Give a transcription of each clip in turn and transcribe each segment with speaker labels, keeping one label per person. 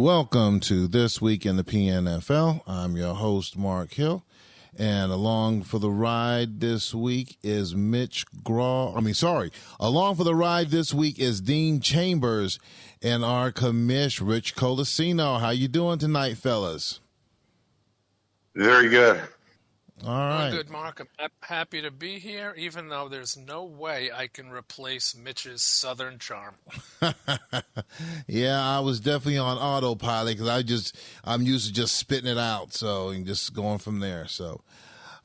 Speaker 1: Welcome to This Week in the PNFL. I'm your host, Mark Hill. And along for the ride this week is along for the ride this week is Dean Chambers and our commish, Rich Colasino. How you doing tonight, fellas?
Speaker 2: Very good.
Speaker 1: All right.
Speaker 3: I'm good, Mark. I'm happy to be here, even though there's no way I can replace Mitch's Southern charm.
Speaker 1: Yeah, I was definitely on autopilot because I'm used to just spitting it out, so and just going from there. So,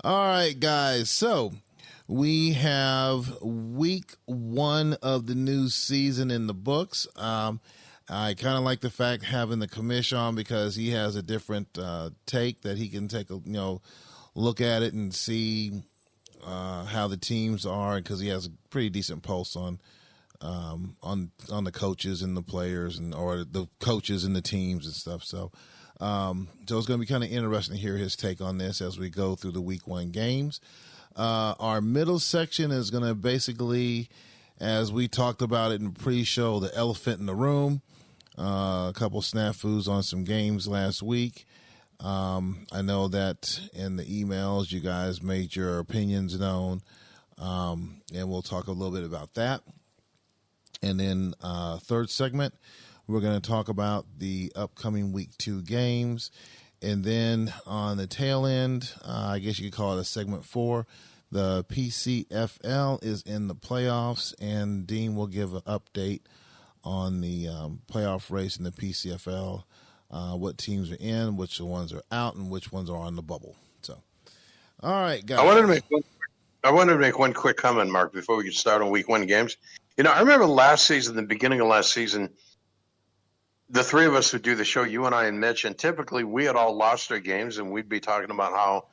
Speaker 1: all right, guys. So we have week 1 of the new season in the books. I kind of like the fact having the commish on because he has a different take that he can take look at it and see how the teams are, because he has a pretty decent pulse on the coaches and the players or the coaches and the teams and stuff. So it's going to be kind of interesting to hear his take on this as we go through the week 1 games. Our middle section is going to basically, as we talked about it in pre-show, the elephant in the room. A couple snafus on some games last week. I know that in the emails you guys made your opinions known, and we'll talk a little bit about that. And then third segment, we're going to talk about the upcoming week 2 games. And then on the tail end, I guess you could call it a segment 4, the PCFL is in the playoffs, and Dean will give an update on the playoff race in the PCFL. What teams are in, which ones are out, and which ones are on the bubble. So, all right, guys.
Speaker 2: I wanted to make one quick comment, Mark, before we get started on week 1 games. I remember the beginning of last season, the three of us would do the show, you and I and Mitch, and typically we had all lost our games, and we'd be talking about how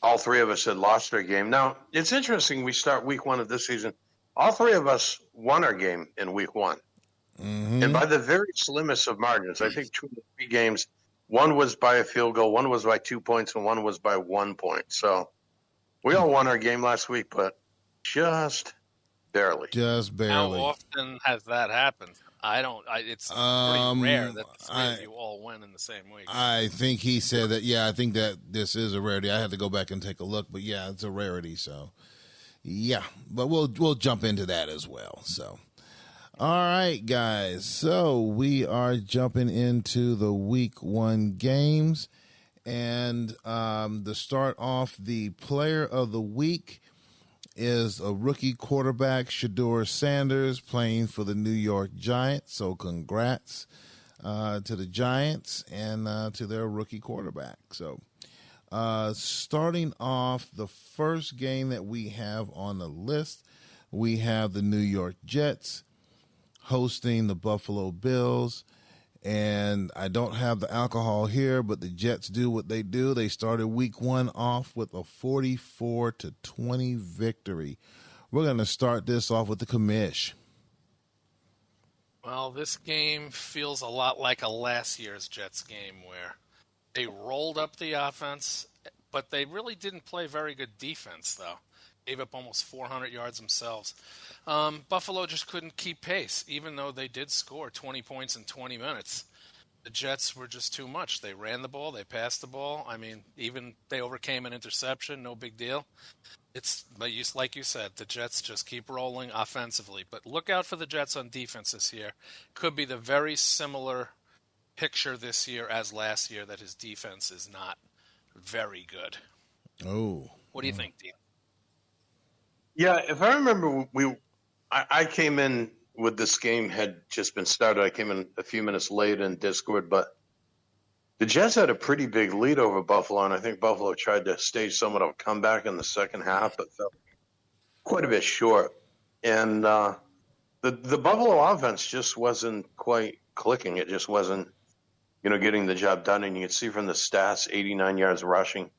Speaker 2: all three of us had lost our game. Now, it's interesting, we start week 1 of this season. All three of us won our game in week 1.
Speaker 1: Mm-hmm.
Speaker 2: And by the very slimmest of margins, I think 2 of the 3 games, one was by a field goal, one was by 2 points, and one was by 1 point. So we all won our game last week, but just barely.
Speaker 1: Just barely.
Speaker 3: How often has that happened? It's pretty rare that the three of you all win in the same week.
Speaker 1: I think he said that. Yeah, I think that this is a rarity. I have to go back and take a look, but yeah, it's a rarity. So yeah, but we'll jump into that as well. So. All right, guys. So we are jumping into the week 1 games. And to start off, the player of the week is a rookie quarterback, Shedeur Sanders, playing for the New York Giants. So congrats to the Giants and to their rookie quarterback. So starting off, the first game that we have on the list, we have the New York Jets hosting the Buffalo Bills. And I don't have the alcohol here, but the Jets do what they do. They started week 1 off with a 44-20 victory. We're going to start this off with the commish.
Speaker 3: Well, this game feels a lot like a last year's Jets game where they rolled up the offense, but they really didn't play very good defense, though. Gave up almost 400 yards themselves. Buffalo just couldn't keep pace, even though they did score 20 points in 20 minutes. The Jets were just too much. They ran the ball. They passed the ball. I mean, even they overcame an interception. No big deal. It's like you said, the Jets just keep rolling offensively. But look out for the Jets on defense this year. Could be the very similar picture this year as last year, that his defense is not very good.
Speaker 1: Oh.
Speaker 3: What do you think, Dean?
Speaker 2: Yeah, if I remember, I came in with this game had just been started. I came in a few minutes late in Discord, but the Jets had a pretty big lead over Buffalo, and I think Buffalo tried to stage somewhat of a comeback in the second half, but fell quite a bit short. And the Buffalo offense just wasn't quite clicking. It just wasn't, getting the job done. And you can see from the stats, 89 yards rushing,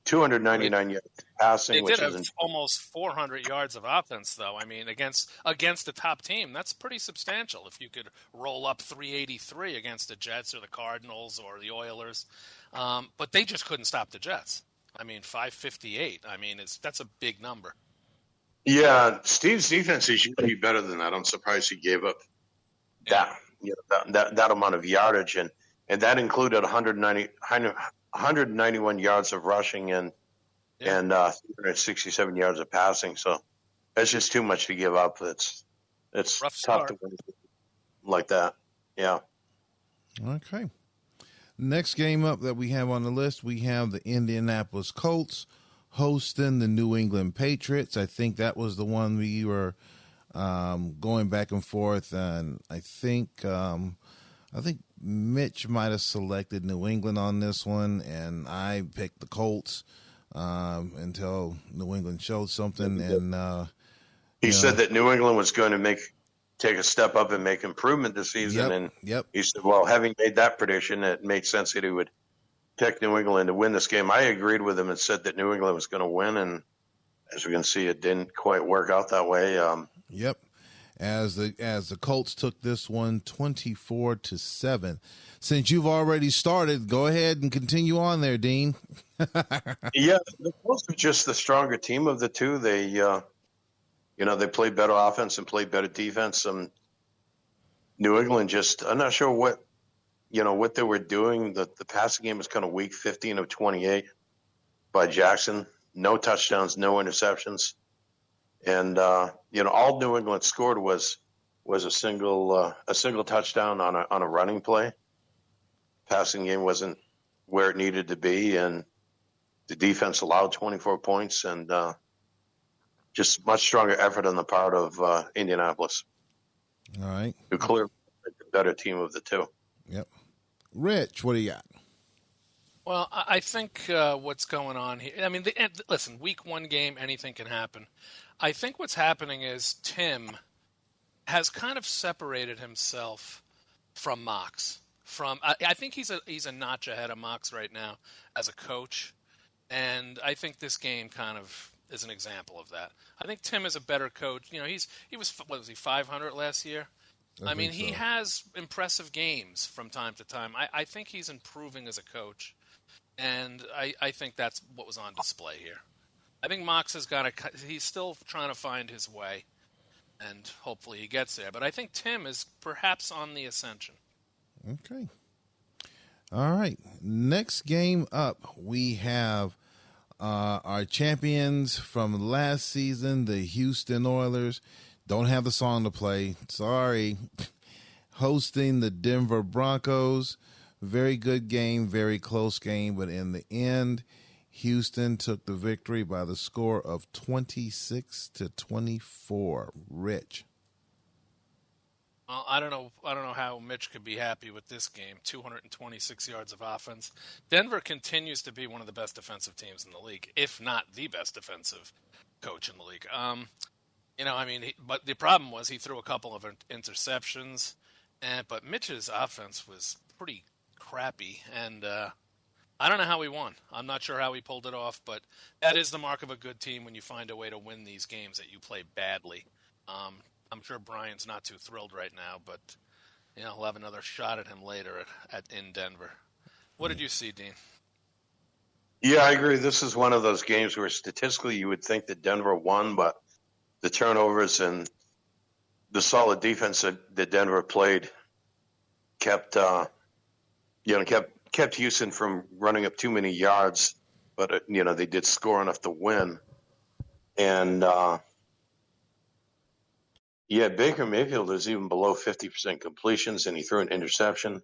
Speaker 2: 299 yards passing.
Speaker 3: They did have almost 400 yards of offense, though. I mean, against the top team, that's pretty substantial. If you could roll up 383 against the Jets or the Cardinals or the Oilers, but they just couldn't stop the Jets. I mean, 558. I mean, that's a big number.
Speaker 2: Yeah, Steve's defense is usually better than that. I'm surprised he gave up that amount of yardage. And and that included 191 yards of rushing and 367 yards of passing. So that's just too much to give up. It's
Speaker 3: Rough
Speaker 2: tough
Speaker 3: start.
Speaker 2: to win like that. Yeah.
Speaker 1: Okay. Next game up that we have on the list, we have the Indianapolis Colts hosting the New England Patriots. I think that was the one we were going back and forth, and I think Mitch might have selected New England on this one, and I picked the Colts until New England showed something. And
Speaker 2: he said that New England was going to take a step up and make improvement this season. He said, well, having made that prediction, it made sense that he would pick New England to win this game. I agreed with him and said that New England was going to win, and as we can see, it didn't quite work out that way.
Speaker 1: As the Colts took this one 24-7. Since you've already started, go ahead and continue on there, Dean.
Speaker 2: Yeah, the Colts are just the stronger team of the two. They they played better offense and played better defense. New England I'm not sure what they were doing. The passing game was kind of weak, 15 of 28 by Jackson. No touchdowns, no interceptions. And, all New England scored was a single touchdown on a running play. Passing game wasn't where it needed to be, and the defense allowed 24 points, and just much stronger effort on the part of Indianapolis.
Speaker 1: All right.
Speaker 2: Who clearly the better team of the two.
Speaker 1: Yep. Rich, what do you got?
Speaker 3: Well, I think what's going on here, I mean, listen, week one game, anything can happen. I think what's happening is Tim has kind of separated himself from Mox. I think he's a notch ahead of Mox right now as a coach, and I think this game kind of is an example of that. I think Tim is a better coach. He was 500 last year? I mean, he has impressive games from time to time. I think he's improving as a coach, and I think that's what was on display here. I think Mox he's still trying to find his way, and hopefully he gets there. But I think Tim is perhaps on the ascension.
Speaker 1: Okay. All right. Next game up, we have our champions from last season, the Houston Oilers. Don't have the song to play. Sorry. Hosting the Denver Broncos. Very good game, very close game, but in the end, Houston took the victory by the score of 26-24. Rich.
Speaker 3: Well, I don't know how Mitch could be happy with this game. 226 yards of offense. Denver continues to be one of the best defensive teams in the league, if not the best defensive coach in the league. But the problem was he threw a couple of interceptions, but Mitch's offense was pretty crappy, and I don't know how he won. I'm not sure how he pulled it off, but that is the mark of a good team when you find a way to win these games that you play badly. I'm sure Brian's not too thrilled right now, but he'll have another shot at him later in Denver. What did you see, Dean?
Speaker 2: Yeah, I agree. This is one of those games where statistically you would think that Denver won, but the turnovers and the solid defense that Denver played kept Houston from running up too many yards, but they did score enough to win. And Baker Mayfield is even below 50% completions, and he threw an interception,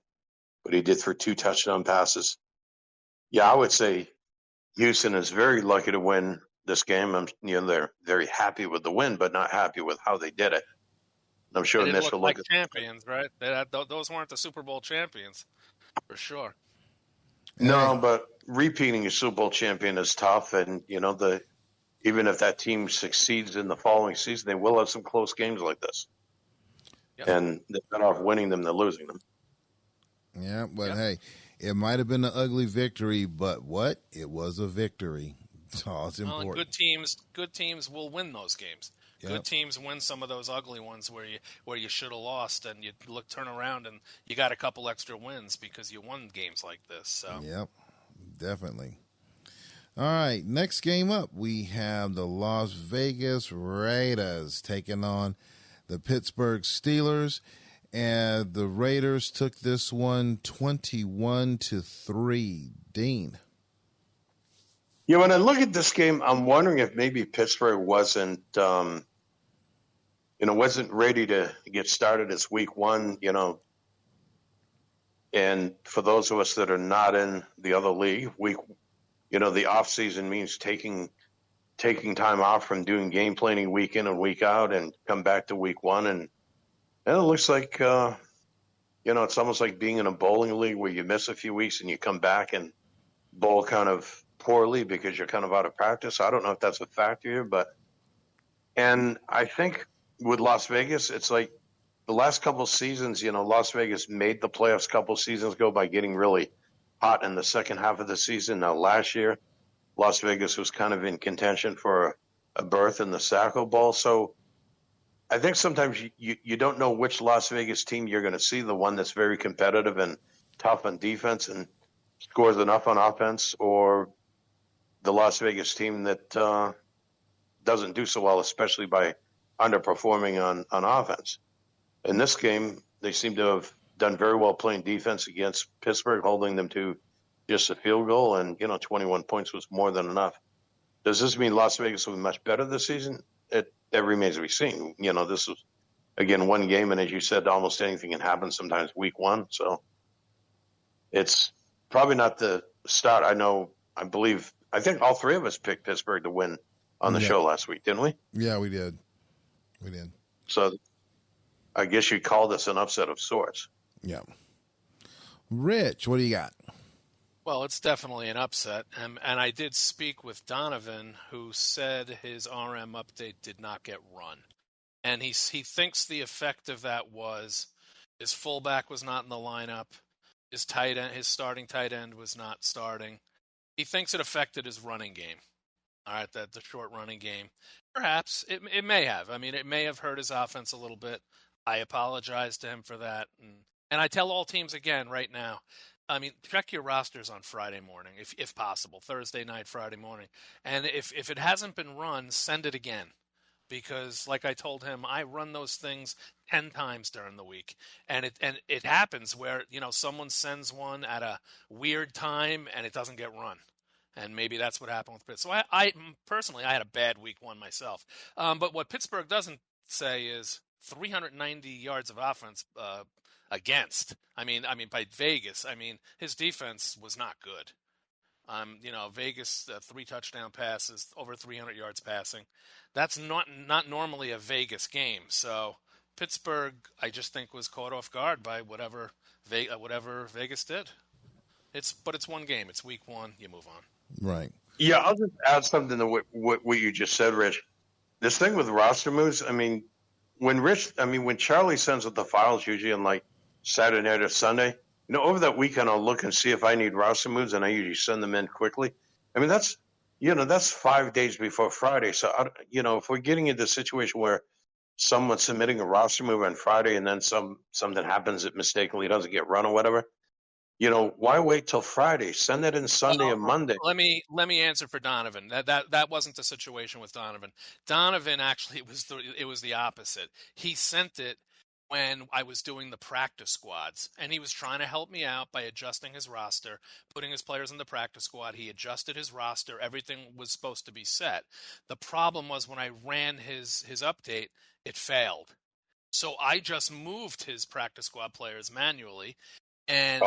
Speaker 2: but he did throw 2 touchdown passes. Yeah, I would say Houston is very lucky to win this game. They're very happy with the win, but not happy with how they did it. I'm sure
Speaker 3: Mitch
Speaker 2: will
Speaker 3: look like champions, right? Those weren't the Super Bowl champions, for sure.
Speaker 2: No, but repeating a Super Bowl champion is tough, and even if that team succeeds in the following season, they will have some close games like this. Yep. And they're better off winning them than losing them.
Speaker 1: Yeah, but hey, it might have been an ugly victory, but what? It was a victory. That's all it's important.
Speaker 3: Well, good teams will win those games. Yep. Good teams win some of those ugly ones where you should have lost, and you turn around and you got a couple extra wins because you won games like this. So.
Speaker 1: Yep, definitely. All right, next game up, we have the Las Vegas Raiders taking on the Pittsburgh Steelers. And the Raiders took this one 21-3. Dean.
Speaker 2: Yeah, when I look at this game, I'm wondering if maybe Pittsburgh wasn't ready to get started as week one, and for those of us that are not in the other league, the off season means taking time off from doing game planning week in and week out and come back to week one. And it looks like, it's almost like being in a bowling league where you miss a few weeks and you come back and bowl kind of poorly because you're kind of out of practice. I don't know if that's a factor here, and I think with Las Vegas, it's like the last couple of seasons, Las Vegas made the playoffs a couple of seasons ago by getting really hot in the second half of the season. Now, last year, Las Vegas was kind of in contention for a berth in the Sacco Bowl. So I think sometimes you don't know which Las Vegas team you're going to see, the one that's very competitive and tough on defense and scores enough on offense, or the Las Vegas team that doesn't do so well, especially by underperforming on offense. In this game, they seem to have done very well playing defense against Pittsburgh, holding them to just a field goal, and 21 points was more than enough. Does this mean Las Vegas will be much better this season? It remains to be seen. This is, again, one game, and as you said, almost anything can happen sometimes week one. So it's probably not the start. I think all three of us picked Pittsburgh to win on the show last week, didn't we?
Speaker 1: Yeah, we did.
Speaker 2: So I guess you call this an upset of sorts.
Speaker 1: Yeah. Rich, what do you got?
Speaker 3: Well, it's definitely an upset. And I did speak with Donovan, who said his RM update did not get run. And he thinks the effect of that was his fullback was not in the lineup, his starting tight end was not starting. He thinks it affected his running game. All right, the short running game. Perhaps it may have. I mean, it may have hurt his offense a little bit. I apologize to him for that. And I tell all teams again right now, I mean, check your rosters on Friday morning, if possible, Thursday night, Friday morning. And if it hasn't been run, send it again. Because like I told him, I run those things 10 times during the week. And it happens where, someone sends one at a weird time and it doesn't get run. And maybe that's what happened with Pittsburgh. So I personally, I had a bad week one myself. But what Pittsburgh doesn't say is 390 yards of offense against. I mean, by Vegas. I mean, his defense was not good. Vegas 3 touchdown passes, over 300 yards passing. That's not normally a Vegas game. So Pittsburgh, I just think, was caught off guard by whatever Vegas did. It's one game. It's week one. You move on.
Speaker 1: Right.
Speaker 2: Yeah, I'll just add something to what you just said, Rich. This thing with roster moves, I mean, when Charlie sends out the files usually on like Saturday night or Sunday, over that weekend I'll look and see if I need roster moves, and I usually send them in quickly. I mean, that's 5 days before Friday. So, if we're getting into a situation where someone's submitting a roster move on Friday and then something happens that mistakenly doesn't get run or whatever, why wait till Friday? Send it in Sunday or Monday.
Speaker 3: Let me answer for Donovan. That wasn't the situation with Donovan. Donovan actually it was the opposite. He sent it when I was doing the practice squads, and he was trying to help me out by adjusting his roster, putting his players in the practice squad. He adjusted his roster. Everything was supposed to be set. The problem was when I ran his update, it failed. So I just moved his practice squad players manually. And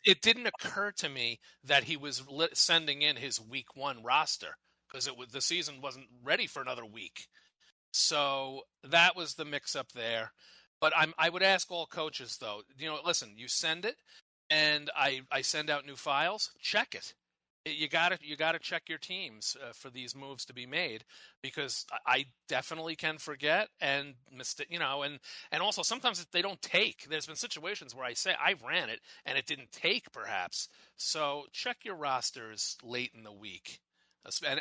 Speaker 3: it didn't occur to me that he was sending in his week one roster because the season wasn't ready for another week. So that was the mix up there. But I would ask all coaches, though, listen, you send it and I send out new files, check it. You gotta check your teams for these moves to be made, because I definitely can forget and and also sometimes they don't take. There's been situations where I say I ran it and it didn't take, perhaps. So check your rosters late in the week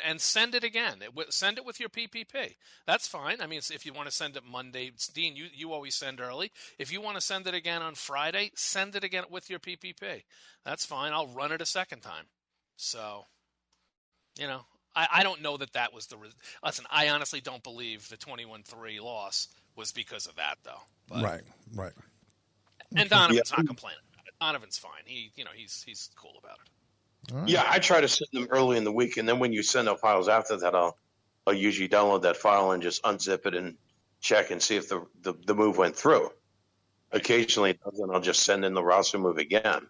Speaker 3: and send it again. Send it with your PPP. That's fine. I mean, if you want to send it Monday, Dean, you always send early. If you want to send it again on Friday, send it again with your PPP. That's fine. I'll run it a second time. So, I don't know that was the – listen, I honestly don't believe the 21-3 loss was because of that, though. But.
Speaker 1: Right.
Speaker 3: And Donovan's not complaining about it. Donovan's fine. He's cool about it.
Speaker 1: All right.
Speaker 2: Yeah, I try to send them early in the week, and then when you send out files after that, I'll usually download that file and just unzip it and check and see if the move went through. Occasionally it doesn't. I'll just send in the roster move again.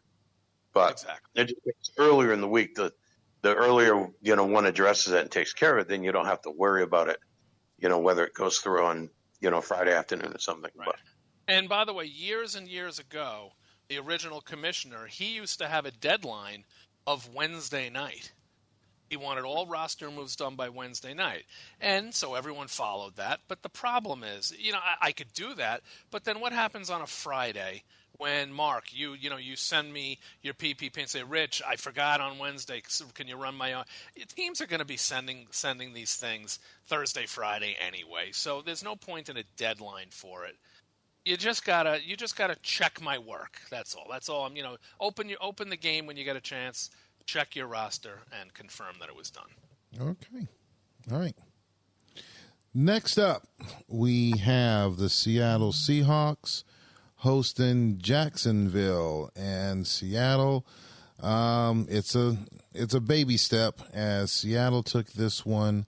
Speaker 2: But
Speaker 3: exactly.
Speaker 2: It's earlier in the week. The earlier one addresses it and takes care of it, then you don't have to worry about it. Whether it goes through on Friday afternoon or something.
Speaker 3: Right.
Speaker 2: But,
Speaker 3: and by the way, years and years ago, the original commissioner, he used to have a deadline of Wednesday night. He wanted all roster moves done by Wednesday night. And so everyone followed that. But the problem is, I could do that, but then what happens on a Friday when, Mark, you send me your PPP and say, Rich, I forgot on Wednesday, can you run my own? Teams are going to be sending these things Thursday, Friday anyway. So there's no point in a deadline for it. You just gotta check my work. That's all. Open the game when you get a chance. Check your roster and confirm that it was done.
Speaker 1: Okay. All right. Next up, we have the Seattle Seahawks hosting Jacksonville, and Seattle. It's a baby step as Seattle took this one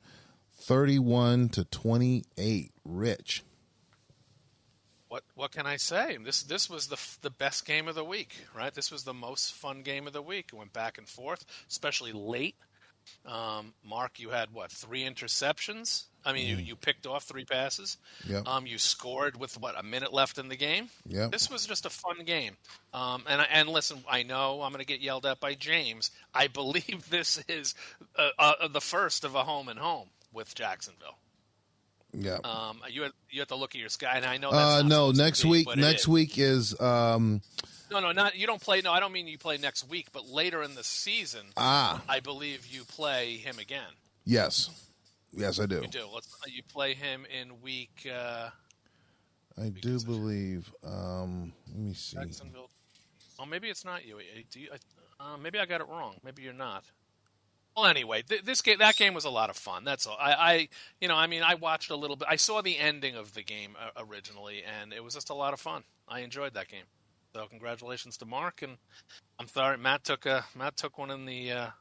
Speaker 1: 31-28. Rich.
Speaker 3: What can I say? This was the best game of the week, right? This was the most fun game of the week. It went back and forth, especially late. Mark, you had 3 interceptions? I mean, you picked off 3 passes.
Speaker 1: Yep.
Speaker 3: You scored with a minute left in the game.
Speaker 1: Yep.
Speaker 3: This was just a fun game. And listen, I know I'm going to get yelled at by James. I believe this is the first of a home and home with Jacksonville.
Speaker 1: Yeah.
Speaker 3: You have to look at your sky, and I know that's not
Speaker 1: no.
Speaker 3: Next
Speaker 1: week is.
Speaker 3: No, not you don't play. No, I don't mean you play next week, but later in the season. I believe you play him again.
Speaker 1: Yes, I do.
Speaker 3: You do. You play him in week.
Speaker 1: I do believe. Let me see.
Speaker 3: Jacksonville. Oh, maybe it's not you. Maybe I got it wrong. Maybe you're not. Well, anyway, that game was a lot of fun. That's all. I watched a little bit. I saw the ending of the game originally, and it was just a lot of fun. I enjoyed that game. So, congratulations to Mark. And I'm sorry, Matt took one in the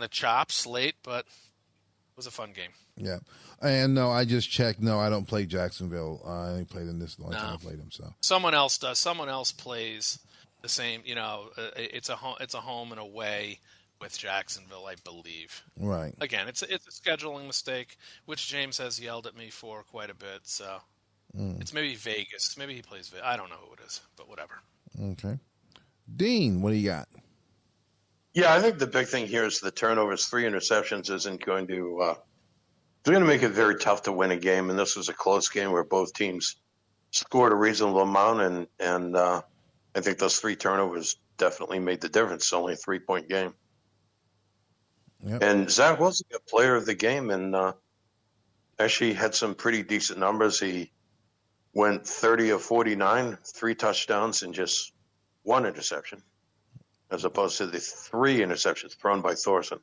Speaker 3: chops late, but it was a fun game.
Speaker 1: Yeah, and no, I just checked. No, I don't play Jacksonville. I only played them this the only time I played them. So
Speaker 3: someone else does. Someone else plays the same. It's a home and away with Jacksonville, I believe.
Speaker 1: Right.
Speaker 3: Again, it's a scheduling mistake, which James has yelled at me for quite a bit. So it's maybe Vegas. Maybe he plays Vegas. I don't know who it is, but whatever.
Speaker 1: Okay. Dean, what do you got?
Speaker 2: Yeah, I think the big thing here is the turnovers. 3 interceptions isn't going to they're going to make it very tough to win a game, and this was a close game where both teams scored a reasonable amount, and I think those 3 turnovers definitely made the difference. It's only a 3-point game.
Speaker 1: Yep.
Speaker 2: And Zach Wilson got player of the game, and actually had some pretty decent numbers. He went 30 of 49, 3 touchdowns, and just 1 interception, as opposed to the 3 interceptions thrown by Thorson.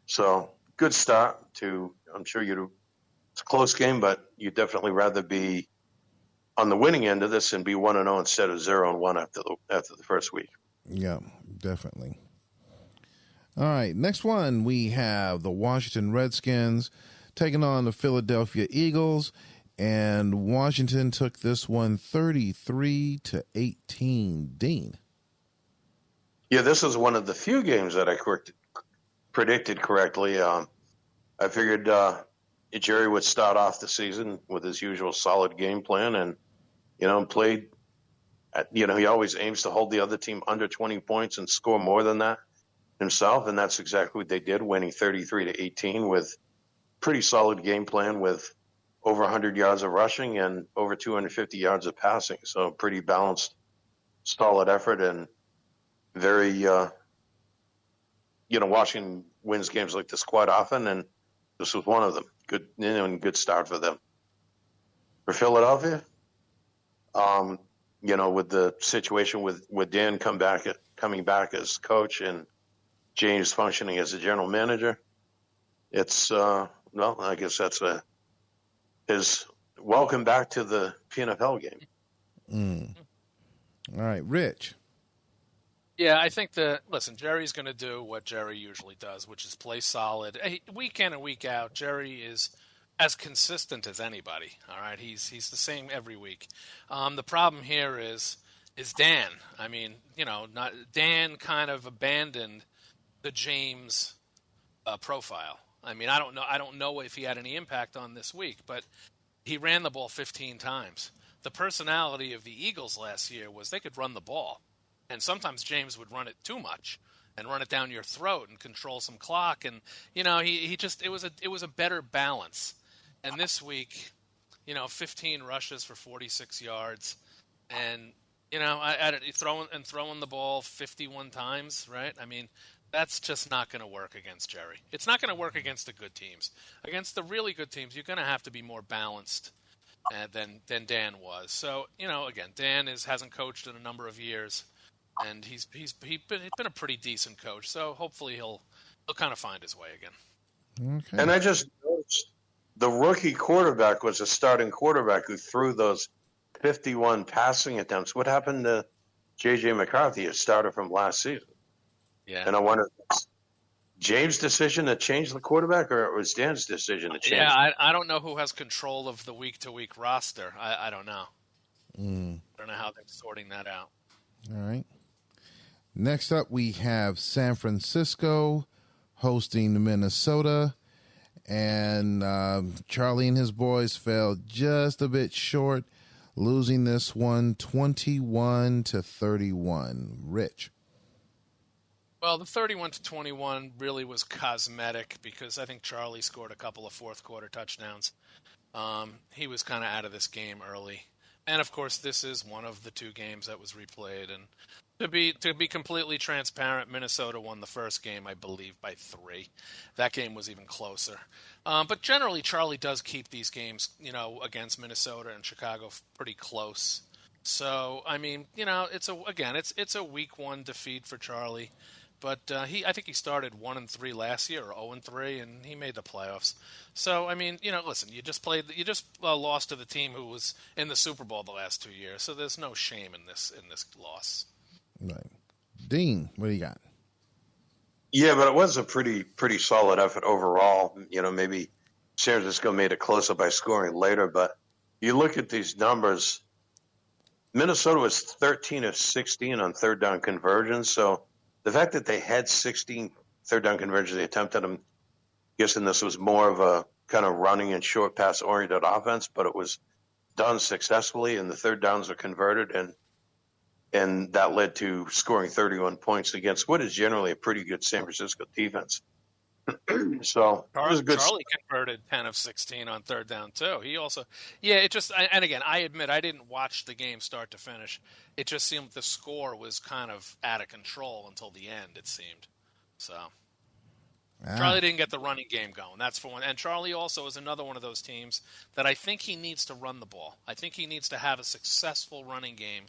Speaker 2: So good start to. I'm sure it's a close game, but you'd definitely rather be on the winning end of this and be 1-0 instead of 0-1 after the first week.
Speaker 1: Yeah, definitely. All right, next one, we have the Washington Redskins taking on the Philadelphia Eagles, and Washington took this one 33-18. Dean.
Speaker 2: Yeah, this is one of the few games that I predicted correctly. I figured Jerry would start off the season with his usual solid game plan, and played. He always aims to hold the other team under 20 points and score more than that himself, and that's exactly what they did, winning 33-18 with pretty solid game plan with over 100 yards of rushing and over 250 yards of passing. So pretty balanced, solid effort, and very, Washington wins games like this quite often, and this was one of them. Good, and good start for them. For Philadelphia, with the situation with Dan coming back as coach and James functioning as a general manager, it's I guess that's his welcome back to the PNFL game.
Speaker 1: All right, Rich.
Speaker 3: Yeah, I think listen, Jerry's going to do what Jerry usually does, which is play solid. Week in and week out, Jerry is as consistent as anybody. All right, he's the same every week. The problem here is Dan. I mean, not Dan kind of abandoned the James profile. I mean, I don't know if he had any impact on this week, but he ran the ball 15 times. The personality of the Eagles last year was they could run the ball. And sometimes James would run it too much and run it down your throat and control some clock. And, he just, it was a better balance. And this week, 15 rushes for 46 yards and, throwing the ball 51 times, right? I mean, that's just not going to work against Jerry. It's not going to work against the good teams. Against the really good teams, you're going to have to be more balanced than Dan was. So, again, Dan hasn't coached in a number of years. And he's been a pretty decent coach, so hopefully he'll kind of find his way again.
Speaker 1: Okay.
Speaker 2: And I just noticed the rookie quarterback was a starting quarterback who threw those 51 passing attempts. What happened to J.J. McCarthy, a starter from last season?
Speaker 3: Yeah.
Speaker 2: And I wonder if it's James' decision to change the quarterback or it was Dan's decision to change?
Speaker 3: Yeah, I don't know who has control of the week-to-week roster. I don't know. I don't know how they're sorting that out.
Speaker 1: All right. Next up, we have San Francisco hosting Minnesota, and Charlie and his boys fell just a bit short, losing this one 21-31. Rich.
Speaker 3: Well, the 31-21 really was cosmetic because I think Charlie scored a couple of fourth-quarter touchdowns. He was kind of out of this game early. And, of course, this is one of the two games that was replayed. And to be completely transparent, Minnesota won the first game, I believe, by 3. That game was even closer. But generally, Charlie does keep these games, against Minnesota and Chicago pretty close. So, I mean, it's a week 1 defeat for Charlie. But I think he started 1-3 last year, or 0-3, and he made the playoffs. So I mean, listen, you just lost to the team who was in the Super Bowl the last 2 years. So there's no shame in this loss.
Speaker 1: Right, Dean, what do you got?
Speaker 2: Yeah, but it was a pretty solid effort overall. Maybe San Francisco made it closer by scoring later, but you look at these numbers. Minnesota was 13 of 16 on third down conversions, so. The fact that they had 16 third down conversions they attempted, I'm guessing this was more of a kind of running and short pass oriented offense, but it was done successfully, and the third downs are converted, and that led to scoring 31 points against what is generally a pretty good San Francisco defense. So it was good.
Speaker 3: Charlie converted 10 of 16 on third down too. He also, and again, I admit I didn't watch the game start to finish. It just seemed the score was kind of out of control until the end. It seemed so. Charlie didn't get the running game going. That's for one. And Charlie also is another one of those teams that I think he needs to run the ball. I think he needs to have a successful running game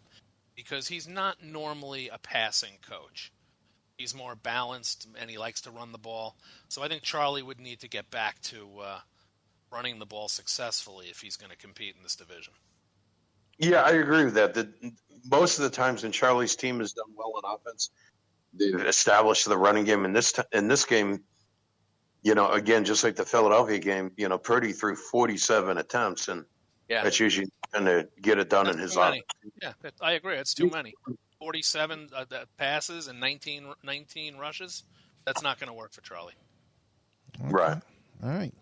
Speaker 3: because he's not normally a passing coach. He's more balanced, and he likes to run the ball. So I think Charlie would need to get back to running the ball successfully if he's going to compete in this division.
Speaker 2: Yeah, I agree with that. Most of the times when Charlie's team has done well in offense, they've established the running game. In this game, again, just like the Philadelphia game, Purdy threw 47 attempts, and that's usually going to get it done in his offense.
Speaker 3: Yeah, I agree. It's too many. 47 passes and 19 rushes. That's not going to work for Charlie.
Speaker 1: Okay.
Speaker 2: Right.
Speaker 1: All right.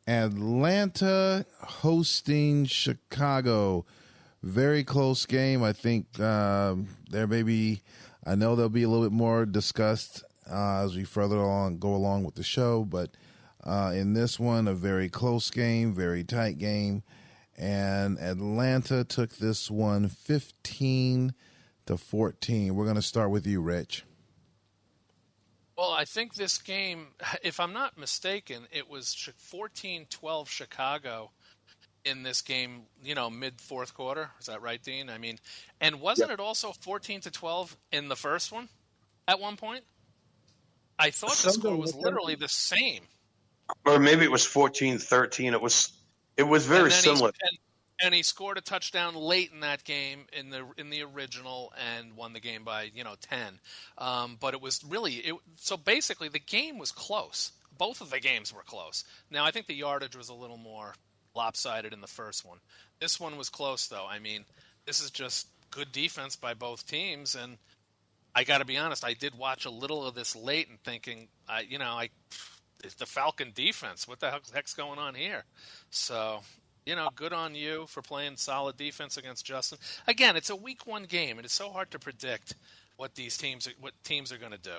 Speaker 1: Atlanta hosting Chicago. Very close game. I think I know there'll be a little bit more discussed as we go along with the show. But in this one, a very close game, very tight game. And Atlanta took this one 15-14. We're going to start with you, Rich.
Speaker 3: Well, I think this game, if I'm not mistaken, it was 14-12 Chicago in this game, mid-fourth quarter. Is that right, Dean? I mean, and wasn't it also 14-12 in the first one at one point? I thought the score was literally the same.
Speaker 2: Or maybe it was 14-13. It was very similar.
Speaker 3: And he scored a touchdown late in that game in the original and won the game by 10. But it was really so basically the game was close. Both of the games were close. Now I think the yardage was a little more lopsided in the first one. This one was close though. I mean, this is just good defense by both teams, and I got to be honest, I did watch a little of this late and thinking, it's the Falcon defense. What the heck's going on here? So, good on you for playing solid defense against Justin. Again, it's a week 1 game, and it's so hard to predict what teams are going to do.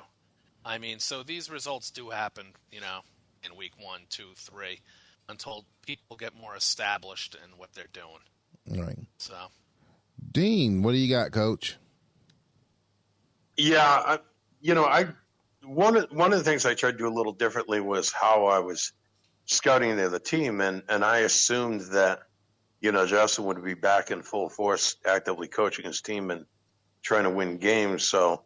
Speaker 3: I mean, so these results do happen, in week 1, 2, 3, until people get more established in what they're doing.
Speaker 1: All right.
Speaker 3: So,
Speaker 1: Dean, what do you got, Coach?
Speaker 2: Yeah, one of the things I tried to do a little differently was how I was scouting the other team, and I assumed that Justin would be back in full force, actively coaching his team and trying to win games. So,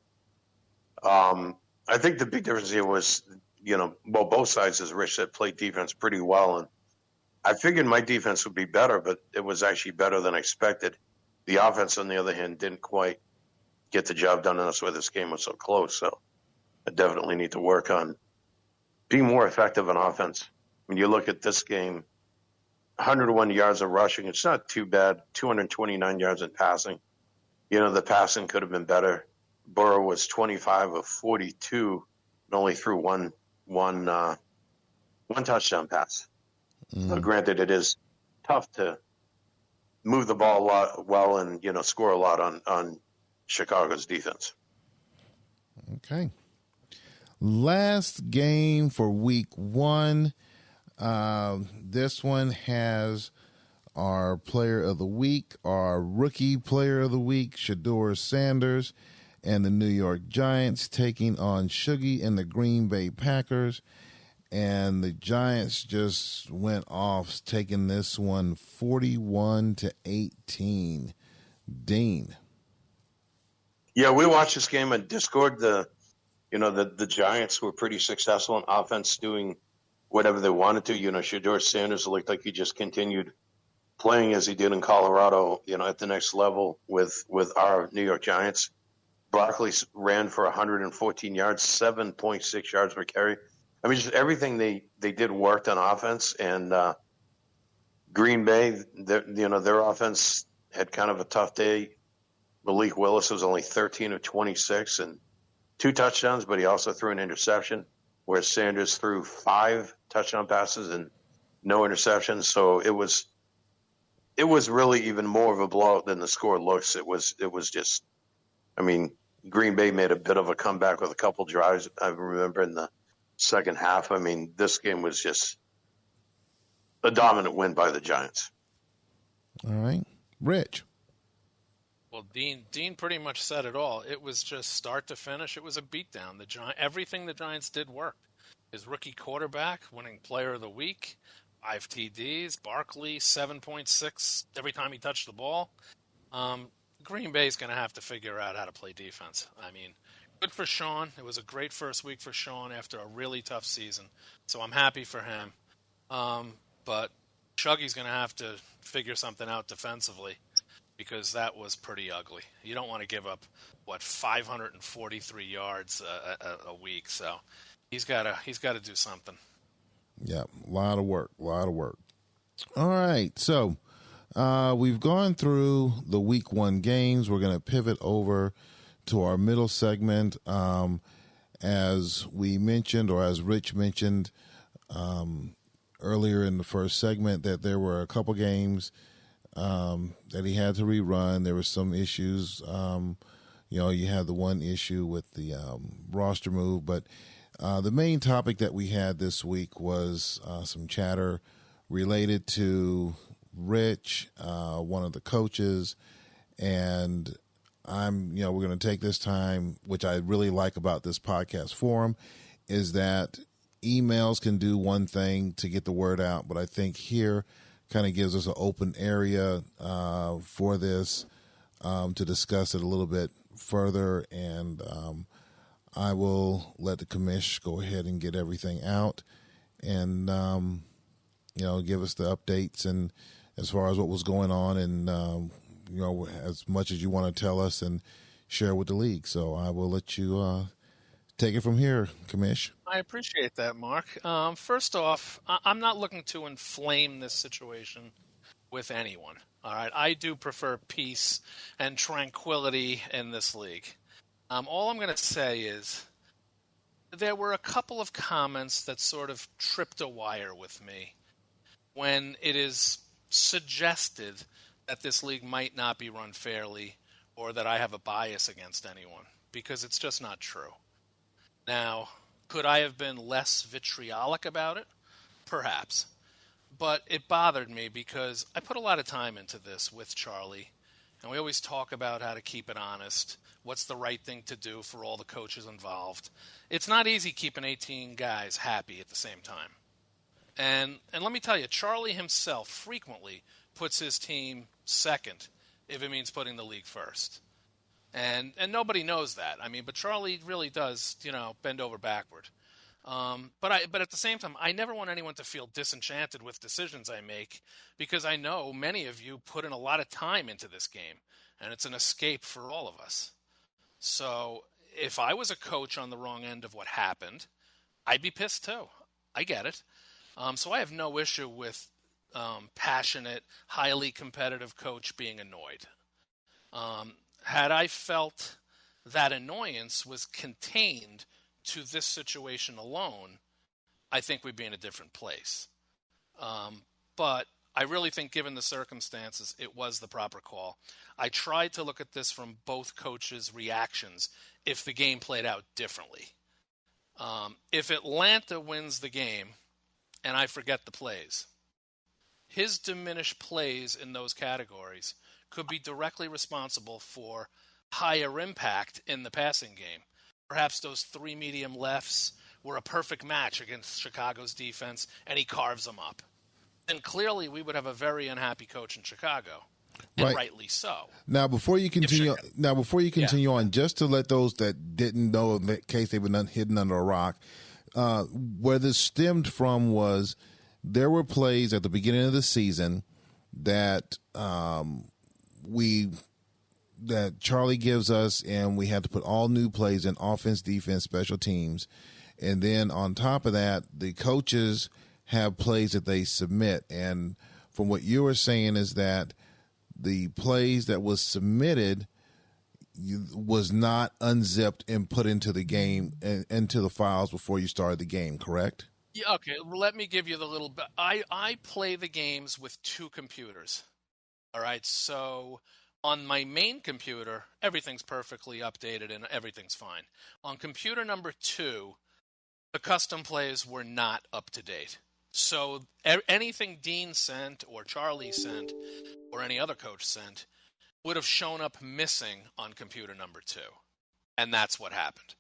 Speaker 2: I think the big difference here was, both sides, as Rich said, played defense pretty well, and I figured my defense would be better, but it was actually better than I expected. The offense, on the other hand, didn't quite get the job done, and that's why this game was so close. So I definitely need to work on being more effective on offense. When you look at this game, 101 yards of rushing, it's not too bad. 229 yards in passing. The passing could have been better. Burrow was 25 of 42 and only threw one touchdown pass. So granted, it is tough to move the ball a lot well and score a lot on Chicago's defense.
Speaker 1: Okay. Last game for week 1. This one has our player of the week, our rookie player of the week, Shedeur Sanders, and the New York Giants taking on Shuggy and the Green Bay Packers. And the Giants just went off, taking this one 41-18. Dean.
Speaker 2: Yeah, we watched this game on Discord. The Giants were pretty successful in offense, doing whatever they wanted to. Shedeur Sanders looked like he just continued playing as he did in Colorado, at the next level with our New York Giants. Barkley ran for 114 yards, 7.6 yards per carry. I mean, just everything they did worked on offense. And Green Bay, their offense had kind of a tough day. Malik Willis was only 13 of 26 and 2 touchdowns, but he also threw an interception, whereas Sanders threw 5 touchdown passes and no interceptions. So it was really even more of a blowout than the score looks. It was just, I mean, Green Bay made a bit of a comeback with a couple drives. I remember in the second half. I mean, this game was just a dominant win by the Giants.
Speaker 1: All right. Rich.
Speaker 3: Well, Dean pretty much said it all. It was just start to finish. It was a beatdown. Everything the Giants did worked. His rookie quarterback, winning player of the week, 5 TDs, Barkley, 7.6 every time he touched the ball. Green Bay's going to have to figure out how to play defense. I mean, good for Sean. It was a great first week for Sean after a really tough season. So I'm happy for him. But Shuggy's going to have to figure something out defensively because that was pretty ugly. You don't want to give up, 543 yards a week. So he's got to do something.
Speaker 1: Yeah, a lot of work. All right, so we've gone through the week 1 games. We're going to pivot over to our middle segment. As we mentioned, or as Rich mentioned earlier in the first segment, that there were a couple games that he had to rerun. There were some issues. You had the one issue with the roster move, but the main topic that we had this week was some chatter related to Rich, one of the coaches, and we're going to take this time, which I really like about this podcast forum, is that emails can do one thing to get the word out, but I think here kind of gives us an open area for this to discuss it a little bit further, and I will let the commish go ahead and get everything out and, give us the updates and as far as what was going on, and as much as you want to tell us and share with the league. So I will let you take it from here, Kamish.
Speaker 3: I appreciate that, Mark. First off, I'm not looking to inflame this situation with anyone. All right, I do prefer peace and tranquility in this league. All I'm going to say is there were a couple of comments that sort of tripped a wire with me when it is suggested that this league might not be run fairly or that I have a bias against anyone, because it's just not true. Now, could I have been less vitriolic about it? Perhaps. But it bothered me because I put a lot of time into this with Charlie, and we always talk about how to keep it honest, what's the right thing to do for all the coaches involved. It's not easy keeping 18 guys happy at the same time. And let me tell you, Charlie himself frequently puts his team second if it means putting the league first. And nobody knows that. I mean, but Charlie really does, bend over backward. But at the same time, I never want anyone to feel disenchanted with decisions I make, because I know many of you put in a lot of time into this game, and it's an escape for all of us. So if I was a coach on the wrong end of what happened, I'd be pissed too. I get it. So I have no issue with passionate, highly competitive coach being annoyed. Had I felt that annoyance was contained to this situation alone, I think we'd be in a different place. But I really think, given the circumstances, it was the proper call. I tried to look at this from both coaches' reactions if the game played out differently. If Atlanta wins the game and I forget the plays, his diminished plays in those categories could be directly responsible for higher impact in the passing game. Perhaps those 3 medium lefts were a perfect match against Chicago's defense, and he carves them up. Then clearly we would have a very unhappy coach in Chicago, and
Speaker 1: Right.
Speaker 3: rightly so.
Speaker 1: Now, before you continue, on, just to let those that didn't know, in case they've been hidden under a rock, where this stemmed from was there were plays at the beginning of the season that that Charlie gives us, and we had to put all new plays in offense, defense, special teams. And then on top of that, the coaches have plays that they submit. And from what you were saying is that the plays that was submitted was not unzipped and put into the game, into the files before you started the game, correct?
Speaker 3: Yeah, okay, let me give you the little bit. I play the games with 2 computers. All right, so on my main computer, everything's perfectly updated and everything's fine. On computer number 2, the custom plays were not up to date. So anything Dean sent or Charlie sent or any other coach sent would have shown up missing on computer number 2. And that's what happened.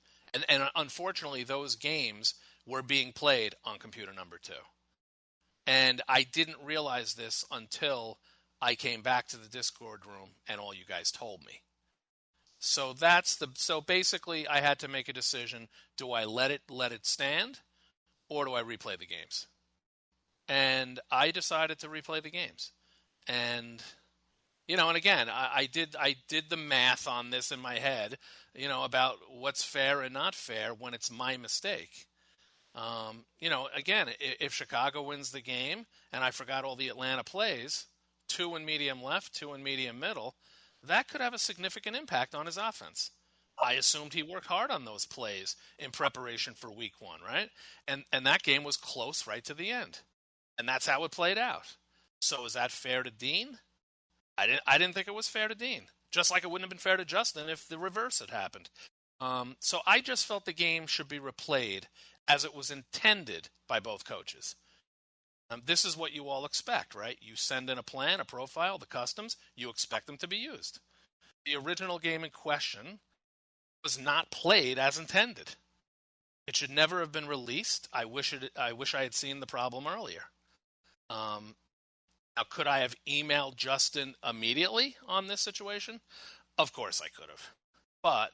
Speaker 3: And unfortunately, those games were being played on computer number 2. And I didn't realize this until I came back to the Discord room and all you guys told me. So so basically I had to make a decision. Do I let it stand, or do I replay the games? And I decided to replay the games. And and again, I did the math on this in my head, about what's fair and not fair when it's my mistake. Again, if Chicago wins the game and I forgot all the Atlanta plays, 2 in medium left, 2 in medium middle, that could have a significant impact on his offense. I assumed he worked hard on those plays in preparation for week 1, right? And that game was close right to the end. And that's how it played out. So is that fair to Dean? I didn't think it was fair to Dean. Just like it wouldn't have been fair to Justin if the reverse had happened. So I just felt the game should be replayed as it was intended by both coaches. This is what you all expect, right? You send in a plan, a profile, the customs, you expect them to be used. The original game in question was not played as intended. It should never have been released. I wish I had seen the problem earlier. Now, could I have emailed Justin immediately on this situation? Of course I could have. But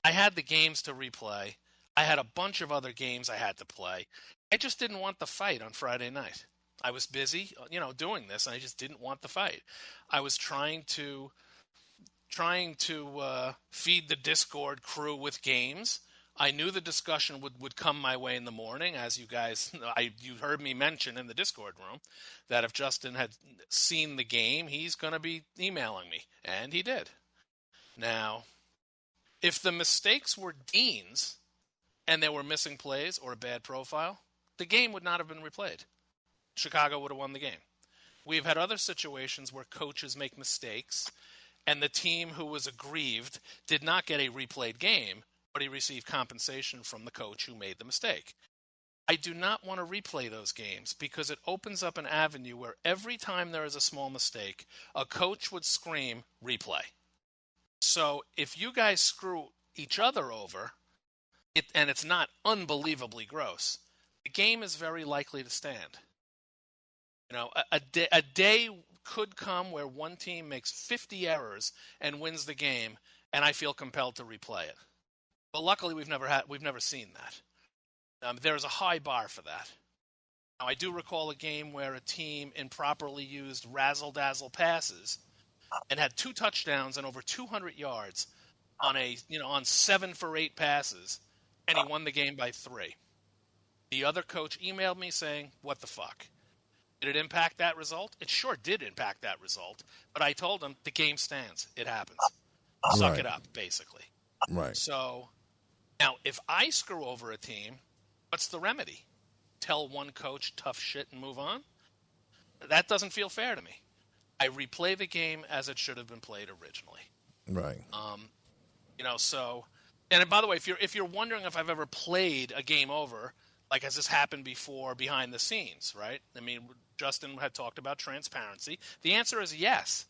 Speaker 3: I had the games to replay. I had a bunch of other games I had to play. I just didn't want the fight on Friday night. I was busy, doing this, and I just didn't want the fight. I was trying to feed the Discord crew with games. I knew the discussion would come my way in the morning, as you guys, you heard me mention in the Discord room, that if Justin had seen the game, he's going to be emailing me, and he did. Now, if the mistakes were Dean's, and there were missing plays or a bad profile, the game would not have been replayed. Chicago would have won the game. We've had other situations where coaches make mistakes, and the team who was aggrieved did not get a replayed game, but he received compensation from the coach who made the mistake. I do not want to replay those games because it opens up an avenue where every time there is a small mistake, a coach would scream, replay. So if you guys screw each other over, and it's not unbelievably gross, the game is very likely to stand. A day could come where one team makes 50 errors and wins the game, and I feel compelled to replay it. But luckily, we've never seen that. There's a high bar for that. Now, I do recall a game where a team improperly used razzle-dazzle passes and had 2 touchdowns and over 200 yards on 7 for 8 passes, and he won the game by 3. The other coach emailed me saying, "What the fuck?" Did it impact that result? It sure did impact that result. But I told him the game stands. It happens. Suck it up, basically.
Speaker 1: Right.
Speaker 3: So now, if I screw over a team, what's the remedy? Tell one coach tough shit and move on? That doesn't feel fair to me. I replay the game as it should have been played originally.
Speaker 1: Right.
Speaker 3: So, and by the way, if you're wondering if I've ever played a game over, like has this happened before behind the scenes, right? I mean, Justin had talked about transparency. The answer is yes.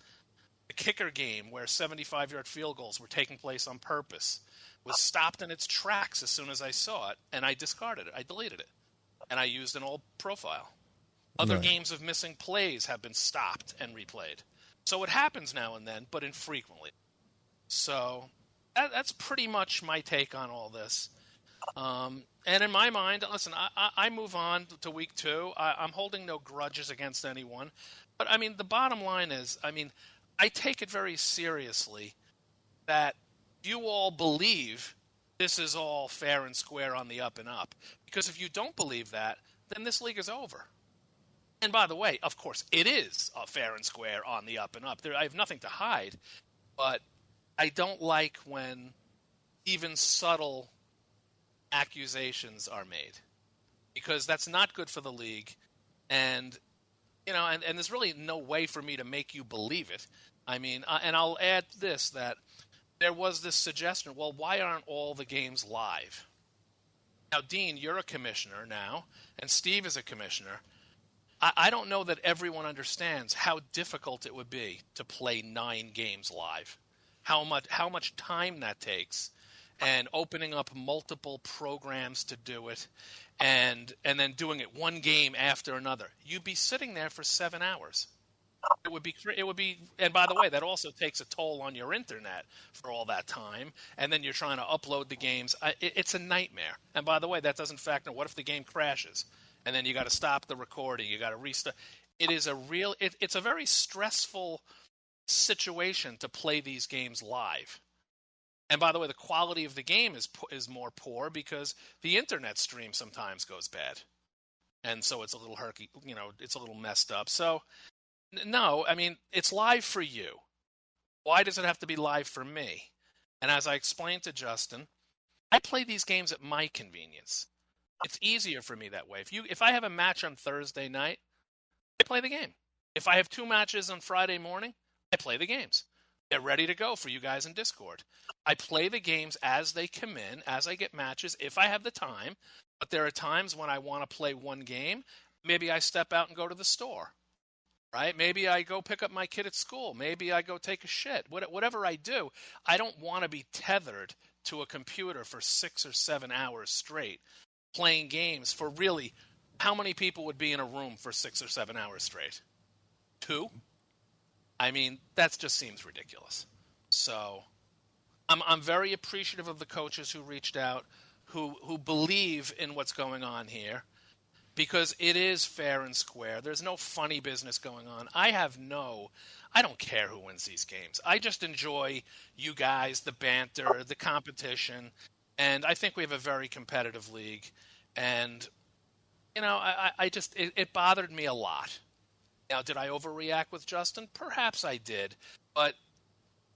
Speaker 3: The kicker game where 75-yard field goals were taking place on purpose was stopped in its tracks as soon as I saw it, and I discarded it. I deleted it, and I used an old profile. Other games of missing plays have been stopped and replayed. So it happens now and then, but infrequently. So that's pretty much my take on all this. And in my mind, listen, I move on to week 2. I'm holding no grudges against anyone. But, I mean, the bottom line is, I take it very seriously that you all believe this is all fair and square on the up and up. Because if you don't believe that, then this league is over. And by the way, of course, it is fair and square on the up and up. I have nothing to hide. But I don't like when even subtle accusations are made, because that's not good for the league, and there's really no way for me to make you believe it. And I'll add this, that there was this suggestion, well, why aren't all the games live? Now, Dean, you're a commissioner now, and Steve is a commissioner. I don't know that everyone understands how difficult it would be to play 9 games live, how much time that takes, and opening up multiple programs to do it, and then doing it one game after another. You'd be sitting there for 7 hours. It would be, and by the way, that also takes a toll on your internet for all that time, and then you're trying to upload the games. It's a nightmare. And by the way, that doesn't factor, what if the game crashes? And then you got to stop the recording, you got to restart. It's a very stressful situation to play these games live. And by the way, the quality of the game is more poor because the internet stream sometimes goes bad. And so it's a little herky, it's a little messed up. So, no, it's live for you. Why does it have to be live for me? And as I explained to Justin, I play these games at my convenience. It's easier for me that way. If I have a match on Thursday night, I play the game. If I have 2 matches on Friday morning, I play the games. They're ready to go for you guys in Discord. I play the games as they come in, as I get matches, if I have the time. But there are times when I want to play one game. Maybe I step out and go to the store, right? Maybe I go pick up my kid at school. Maybe I go take a shit. Whatever I do, I don't want to be tethered to a computer for 6 or 7 hours straight playing games for really, how many people would be in a room for 6 or 7 hours straight? 2? That just seems ridiculous. So I'm very appreciative of the coaches who reached out, who believe in what's going on here. because it is fair and square. There's no funny business going on. I don't care who wins these games. I just enjoy you guys, the banter, the competition, and I think we have a very competitive league. And I just it bothered me a lot. Now, did I overreact with Justin? Perhaps I did, but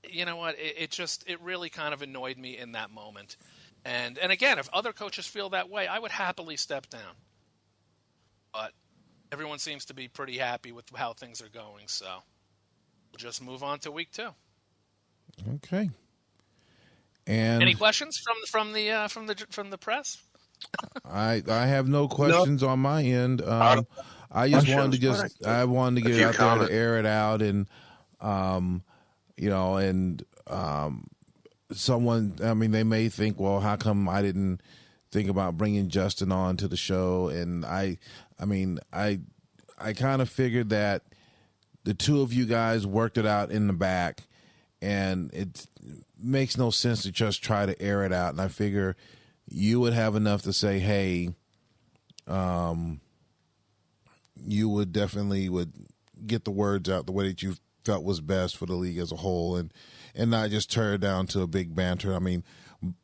Speaker 3: you know what? It really kind of annoyed me in that moment. And again, if other coaches feel that way, I would happily step down. But everyone seems to be pretty happy with how things are going, so we'll just move on to week 2.
Speaker 1: Okay. And
Speaker 3: any questions from the press?
Speaker 1: I have no questions on my end. I just wanted to get it out there to air it out, and someone, I mean, they may think, well, how come I didn't think about bringing Justin on to the show? And I kind of figured that the two of you guys worked it out in the back, and it makes no sense to just try to air it out. And I figure you would have enough to say, hey, you would definitely get the words out the way that you felt was best for the league as a whole, and not just turn it down to a big banter. I mean,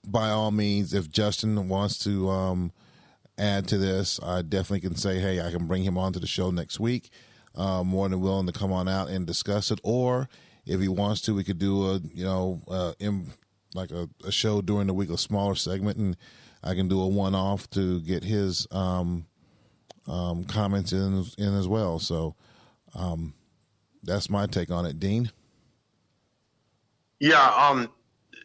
Speaker 1: by all means, if Justin wants to add to this, I definitely can say, hey, I can bring him onto the show next week. More than willing to come on out and discuss it. Or if he wants to, we could do a show during the week, a smaller segment, and I can do a one-off to get his comments in as well. So that's my take on it, Dean.
Speaker 2: Yeah,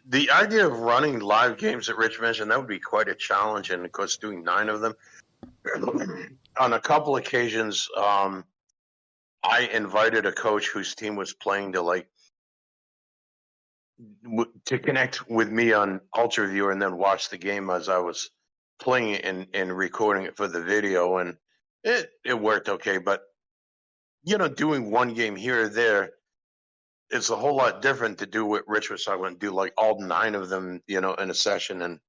Speaker 2: the idea of running live games that Rich mentioned, that would be quite a challenge, and of course doing 9 of them. On a couple occasions, I invited a coach whose team was playing to connect with me on Ultra Viewer and then watch the game as I was playing it and recording it for the video, and it worked okay. But doing one game here or there, it's a whole lot different to do what Rich was talking about, do like all 9 of them, in a session, and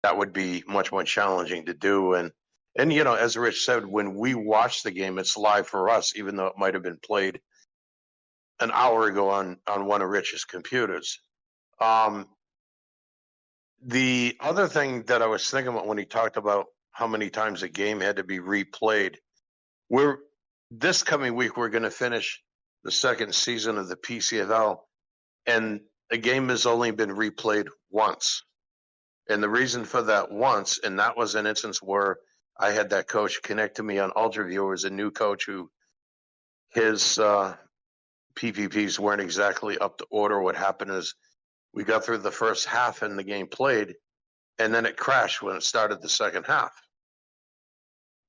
Speaker 2: that would be much more challenging to do. And as Rich said, when we watch the game, it's live for us, even though it might have been played an hour ago on one of Rich's computers. The other thing that I was thinking about when he talked about how many times a game had to be replayed, this coming week we're going to finish the second season of the PCFL, and a game has only been replayed once. And the reason for that once, and that was an instance where I had that coach connect to me on Ultra Viewer as a new coach who his PPPs weren't exactly up to order. What happened is we got through the first half and the game played, and then it crashed when it started the second half.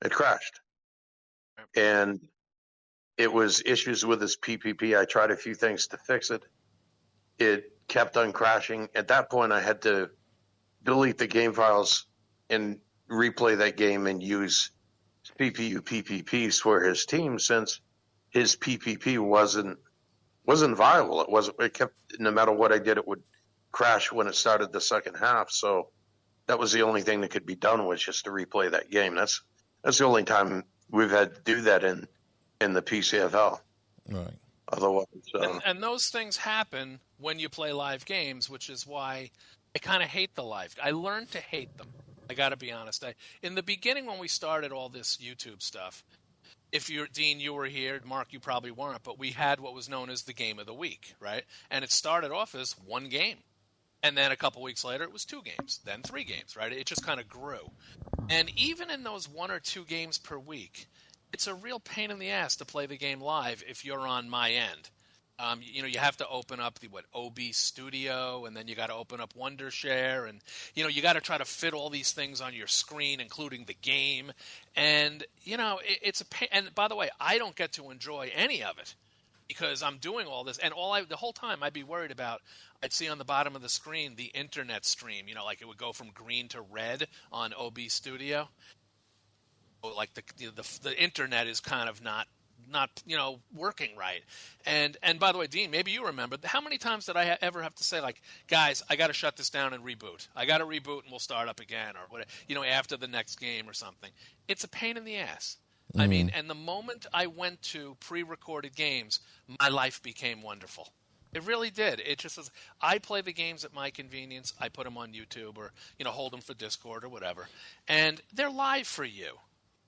Speaker 2: It crashed. And it was issues with his PPP. I tried a few things to fix it. It kept on crashing. At that point, I had to delete the game files and replay that game and use CPU PPPs for his team, since his PPP wasn't viable. It kept, no matter what I did, it would crash when it started the second half. So that was the only thing that could be done, was just to replay that game. That's the only time we've had to do that in the PCFL.
Speaker 1: Right.
Speaker 2: Otherwise,
Speaker 3: and those things happen when you play live games, which is why I kind of hate the live. I learned to hate them. I got to be honest. In the beginning, when we started all this YouTube stuff, if you're Dean, you were here. Mark, you probably weren't, but we had what was known as the game of the week, right? And it started off as one game, and then a couple weeks later, it was 2 games, then 3 games, right? It just kind of grew. And even in those 1 or 2 games per week, it's a real pain in the ass to play the game live if you're on my end. You have to open up the OB Studio, and then you got to open up Wondershare, and you got to try to fit all these things on your screen, including the game, and it's a pain. And by the way, I don't get to enjoy any of it because I'm doing all this, and the whole time I'd be worried about. I'd see on the bottom of the screen the internet stream, like it would go from green to red on OB Studio. Like the internet is kind of not working right. And by the way, Dean, maybe you remember, how many times did I ever have to say, like, guys, I got to shut this down and reboot. I got to reboot and we'll start up again, or whatever, after the next game or something. It's a pain in the ass. I mean, and the moment I went to pre-recorded games, my life became wonderful. It really did. It just says, I play the games at my convenience. I put them on YouTube or, hold them for Discord or whatever. And they're live for you.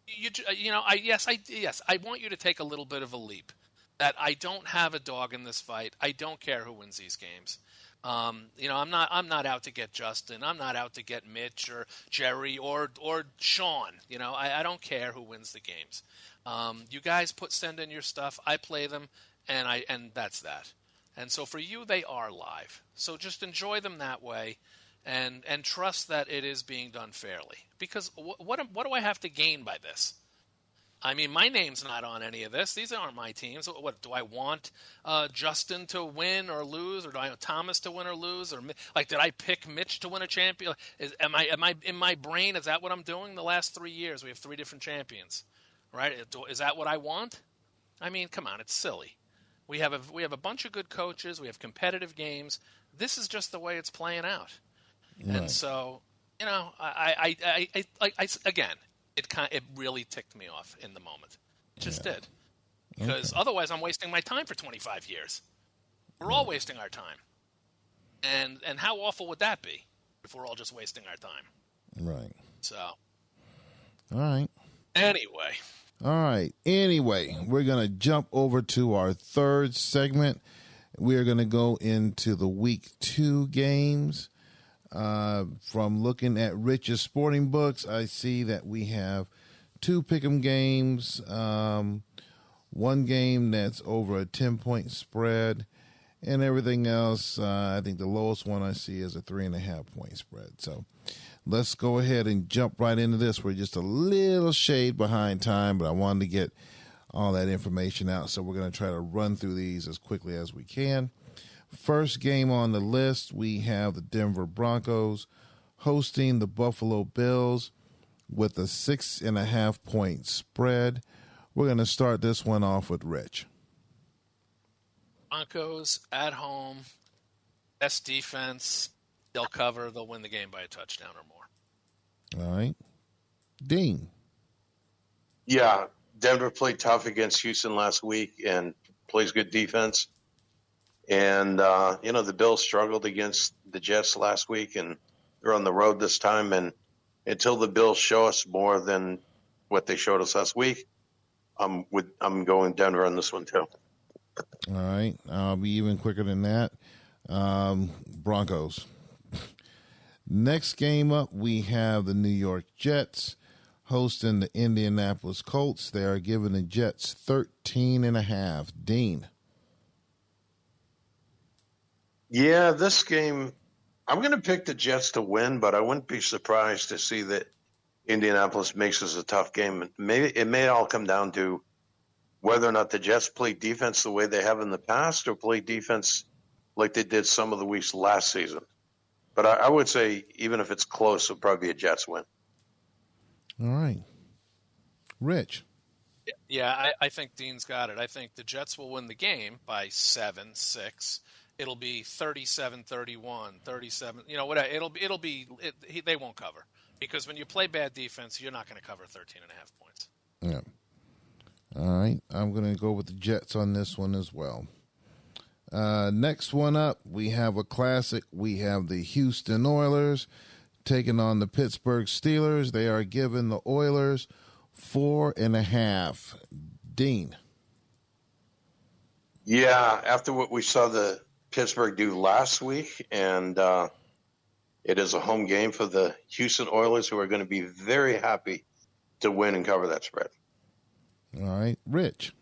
Speaker 3: I want you to take a little bit of a leap. That I don't have a dog in this fight. I don't care who wins these games. I'm not out to get Justin. I'm not out to get Mitch or Jerry or Sean. I don't care who wins the games. You guys send in your stuff. I play them, and that's that. And so for you, they are live. So just enjoy them that way, and trust that it is being done fairly. Because what do I have to gain by this? I mean, my name's not on any of this. These aren't my teams. What do I want? Justin to win or lose, or do I want Thomas to win or lose, or did I pick Mitch to win a champion? Am I in my brain? Is that what I'm doing? The last 3 years, we have 3 different champions, right? Is that what I want? I mean, come on, it's silly. We have a bunch of good coaches. We have competitive games. This is just the way it's playing out, right. And so again. It really ticked me off in the moment. It just did. Because otherwise I'm wasting my time for 25 years. We're all wasting our time. And how awful would that be if we're all just wasting our time?
Speaker 1: Right.
Speaker 3: So.
Speaker 1: All right.
Speaker 3: Anyway,
Speaker 1: we're going to jump over to our third segment. We are going to go into the week 2 games. From looking at Rich's sporting books, I see that we have 2 pick'em games, 1 game that's over a 10-point spread, and everything else. I think the lowest one I see is a 3.5-point spread. So let's go ahead and jump right into this. We're just a little shade behind time, but I wanted to get all that information out, so we're going to try to run through these as quickly as we can. First game on the list, we have the Denver Broncos hosting the Buffalo Bills with a 6.5-point spread. We're going to start this one off with Rich.
Speaker 3: Broncos at home, best defense. They'll cover. They'll win the game by a touchdown or more.
Speaker 1: All right. Dean.
Speaker 2: Yeah, Denver played tough against Houston last week and plays good defense. And, the Bills struggled against the Jets last week, and they're on the road this time. And until the Bills show us more than what they showed us last week, I'm going Denver on this one too.
Speaker 1: All right. I'll be even quicker than that. Broncos. Next game up, we have the New York Jets hosting the Indianapolis Colts. They are giving the Jets 13.5. Dean.
Speaker 2: Yeah, this game, I'm going to pick the Jets to win, but I wouldn't be surprised to see that Indianapolis makes this a tough game. Maybe it may all come down to whether or not the Jets play defense the way they have in the past or play defense like they did some of the weeks last season. But I would say even if it's close, it'll probably be a Jets win.
Speaker 1: All right. Rich.
Speaker 3: Yeah, I think Dean's got it. I think the Jets will win the game by 7, 6. It'll be 37-31, 37. Whatever. They won't cover because when you play bad defense, you're not going to cover 13.5 points.
Speaker 1: Yeah. All right. I'm going to go with the Jets on this one as well. Next one up, we have a classic. We have the Houston Oilers taking on the Pittsburgh Steelers. They are giving the Oilers 4.5. Dean.
Speaker 2: Yeah, after what we saw the Pittsburgh do last week, and it is a home game for the Houston Oilers, who are going to be very happy to win and cover that spread.
Speaker 1: All right, Rich.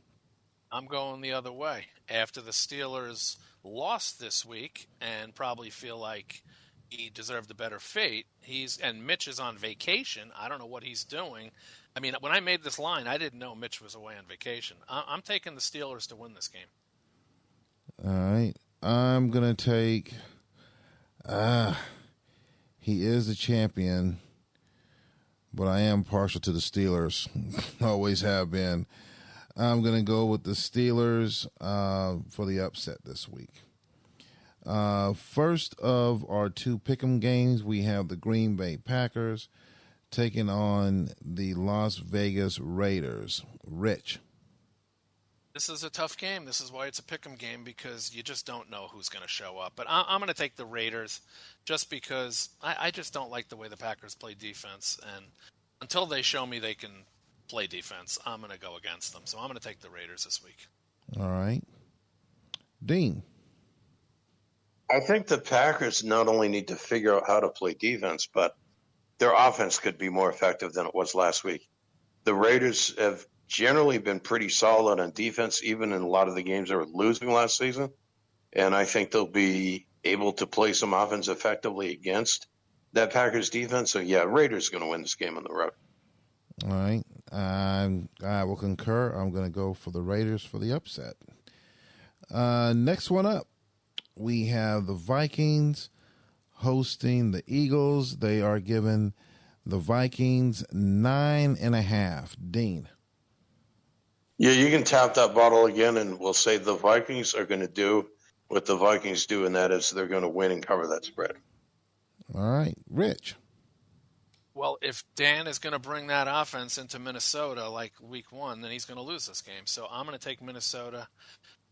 Speaker 3: I'm going the other way. After the Steelers lost this week and probably feel like he deserved a better fate, and Mitch is on vacation. I don't know what he's doing. I mean, when I made this line, I didn't know Mitch was away on vacation. I'm taking the Steelers to win this game.
Speaker 1: All right. I'm going to take he is the champion, but I am partial to the Steelers. Always have been. I'm going to go with the Steelers for the upset this week. First of our two pick'em games, we have the Green Bay Packers taking on the Las Vegas Raiders. Rich.
Speaker 3: This is a tough game. This is why it's a pick'em game, because you just don't know who's going to show up. But I'm going to take the Raiders just because I just don't like the way the Packers play defense. And until they show me they can play defense, I'm going to go against them. So I'm going to take the Raiders this week.
Speaker 1: All right. Dean.
Speaker 2: I think the Packers not only need to figure out how to play defense, but their offense could be more effective than it was last week. The Raiders have generally been pretty solid on defense, even in a lot of the games they were losing last season. And I think they'll be able to play some offense effectively against that Packers defense. So, yeah, Raiders going to win this game on the road.
Speaker 1: All right. I will concur. I'm going to go for the Raiders for the upset. Next one up, we have the Vikings hosting the Eagles. They are giving the Vikings 9.5. Dean.
Speaker 2: Yeah, you can tap that bottle again, and we'll say the Vikings are going to do what the Vikings do, and that is they're going to win and cover that spread.
Speaker 1: All right. Rich.
Speaker 3: Well, if Dan is going to bring that offense into Minnesota like week one, then he's going to lose this game. So I'm going to take Minnesota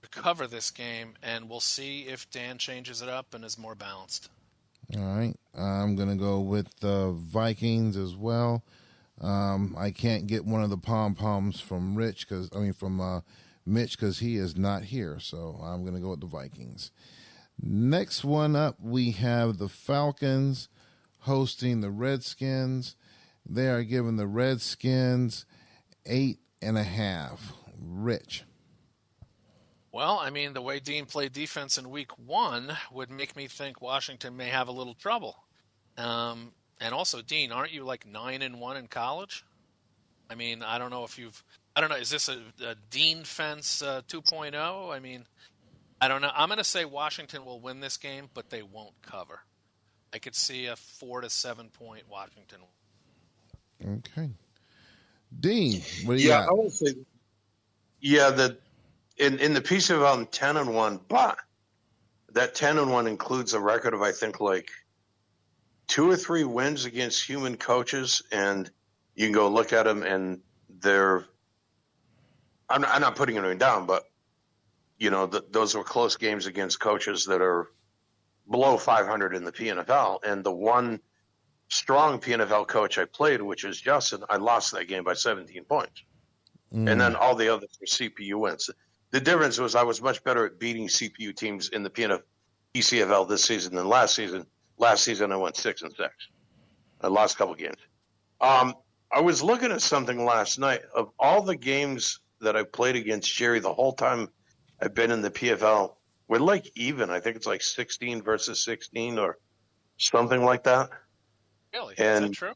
Speaker 3: to cover this game, and we'll see if Dan changes it up and is more balanced.
Speaker 1: All right. I'm going to go with the Vikings as well. I can't get one of the pom-poms from Mitch because he is not here. So I'm going to go with the Vikings. Next one up, we have the Falcons hosting the Redskins. They are giving the Redskins 8.5. Rich.
Speaker 3: Well, I mean, the way Dean played defense in week one would make me think Washington may have a little trouble. And also, Dean, aren't you like 9-1 in college? I mean, I don't know, is this a Dean fence 2.0? I mean, I don't know. I'm going to say Washington will win this game, but they won't cover. I could see a 4 to 7 point Washington.
Speaker 1: Okay. Dean, what do you got?
Speaker 2: I would say, that in the piece of 10-1, but that 10-1 includes a record of, I think, like 2 or 3 wins against human coaches, and you can go look at them, and I'm not putting anything down, but those were close games against coaches that are below 500 in the PNFL, and the one strong PNFL coach I played, which is Justin, I lost that game by 17 points. And then all the others were CPU wins. The difference was I was much better at beating CPU teams in the PCFL this season than last season. Last season I went 6-6. I lost a couple games. I was looking at something last night. Of all the games that I played against Jerry the whole time I've been in the PFL, we're like even. I think it's like 16 versus 16 or something like that.
Speaker 3: Really?
Speaker 2: And
Speaker 3: is that true?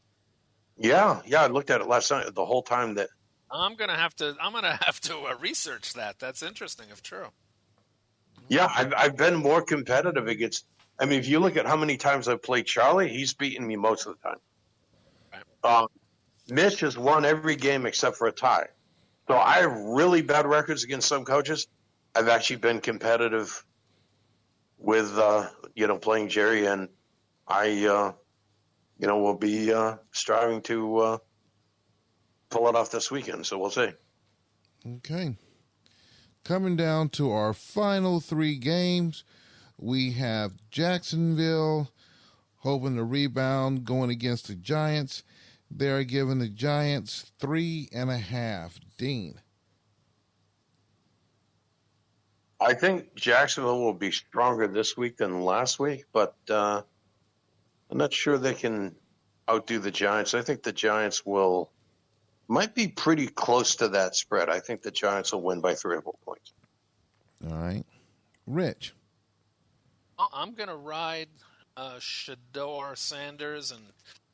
Speaker 2: Yeah. I looked at it last night. The whole time that
Speaker 3: I'm gonna have to research that. That's interesting, if true.
Speaker 2: Yeah, I've been more competitive against. I mean, if you look at how many times I've played Charlie, he's beaten me most of the time.
Speaker 3: Right.
Speaker 2: Mitch has won every game except for a tie. So I have really bad records against some coaches. I've actually been competitive with playing Jerry, and I will be striving to pull it off this weekend. So we'll see.
Speaker 1: Okay. Coming down to our final 3 games, we have Jacksonville hoping to rebound, going against the Giants. They're giving the Giants 3.5. Dean.
Speaker 2: I think Jacksonville will be stronger this week than last week, but I'm not sure they can outdo the Giants. I think the Giants might be pretty close to that spread. I think the Giants will win by 3 or 4 points.
Speaker 1: All right. Rich.
Speaker 3: I'm going to ride Shador Sanders and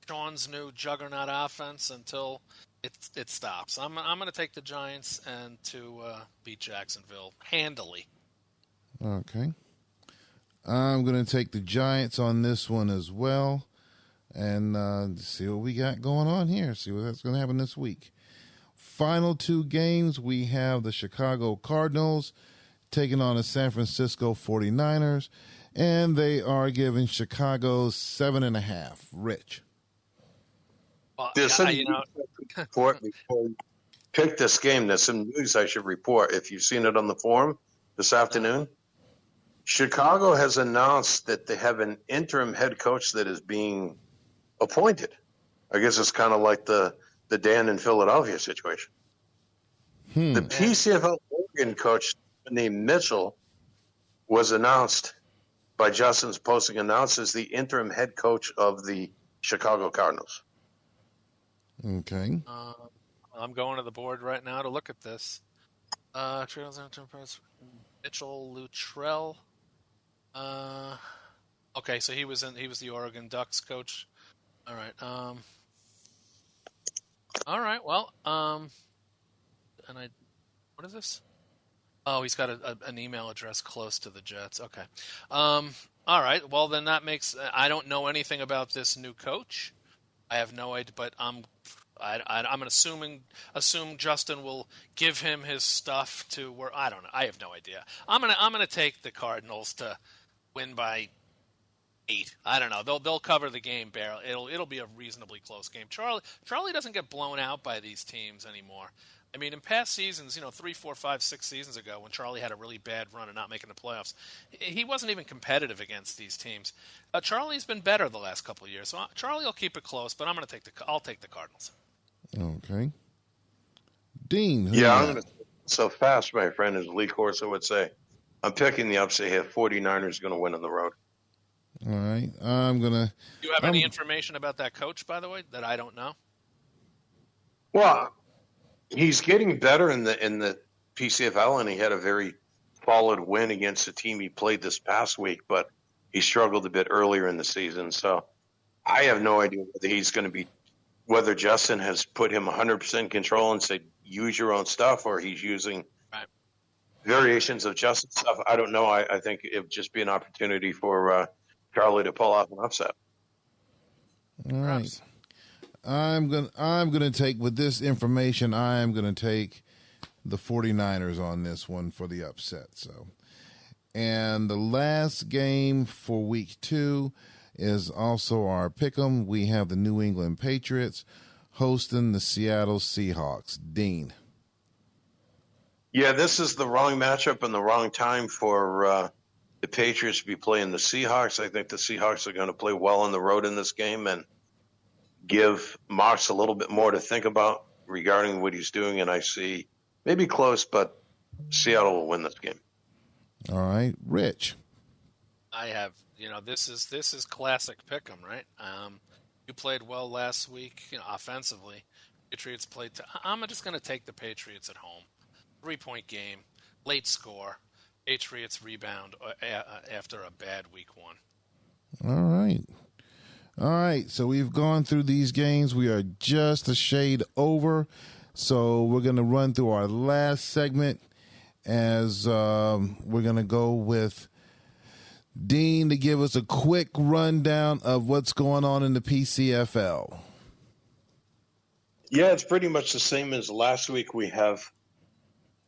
Speaker 3: Sean's new juggernaut offense until it stops. I'm going to take the Giants and to beat Jacksonville handily.
Speaker 1: Okay. I'm going to take the Giants on this one as well and see what we got going on here, see what's going to happen this week. final two games, we have the Chicago Cardinals taking on the San Francisco 49ers, and they are giving Chicago 7.5. Rich.
Speaker 3: Well,
Speaker 2: There's some report before you pick this game. There's some news I should report. If you've seen it on the forum this afternoon, Chicago has announced that they have an interim head coach that is being appointed. I guess it's kind of like the Dan in Philadelphia situation. The PCFL Oregon coach named Mitchell was announced by Justin's posting, announced as the interim head coach of the Chicago Cardinals.
Speaker 1: Okay.
Speaker 3: I'm going to the board right now to look at this. Mitchell Luttrell. Okay, so he was the Oregon Ducks coach. All right. All right. Well. What is this? Oh, he's got an email address close to the Jets. Okay. All right. Well, then that makes. I don't know anything about this new coach. I have no idea, but I'm assume Justin will give him his stuff to where I don't know. I have no idea. I'm gonna take the Cardinals to win by 8. I don't know. They'll cover the game barely. It'll be a reasonably close game. Charlie doesn't get blown out by these teams anymore. I mean, in past seasons, 3, 4, 5, 6 seasons ago, when Charlie had a really bad run and not making the playoffs, he wasn't even competitive against these teams. Charlie's been better the last couple of years, so Charlie will keep it close. But I'll take the Cardinals.
Speaker 1: Okay. Dean.
Speaker 2: I'm going to so fast, my friend, as Lee Corso would say. I'm picking the upset here. 49ers going to win on the road.
Speaker 1: All right. I'm going to.
Speaker 3: Do you have any information about that coach, by the way, that I don't know?
Speaker 2: Well, he's getting better in the PCFL, and he had a very solid win against the team he played this past week, but he struggled a bit earlier in the season. So I have no idea whether Justin has put him 100% control and said, use your own stuff, or he's using variations of Justin's stuff. I don't know. I think it would just be an opportunity for Charlie to pull off an upset.
Speaker 1: All right. I'm gonna take, with this information, I'm gonna take the 49ers on this one for the upset. So, and the last game for week 2 is also our pick'em. We have the New England Patriots hosting the Seattle Seahawks. Dean.
Speaker 2: Yeah, this is the wrong matchup and the wrong time for the Patriots to be playing the Seahawks. I think the Seahawks are going to play well on the road in this game and give Marks a little bit more to think about regarding what he's doing. And I see maybe close, but Seattle will win this game.
Speaker 1: All right, Rich.
Speaker 3: I have, this is classic pick'em, right? You played well last week, offensively. Patriots played. I'm just going to take the Patriots at home. 3-point game, late score. Patriots rebound after a bad week 1.
Speaker 1: All right. So we've gone through these games. We are just a shade over. So we're going to run through our last segment as we're going to go with Dean to give us a quick rundown of what's going on in the PCFL.
Speaker 2: Yeah, it's pretty much the same as last week. We have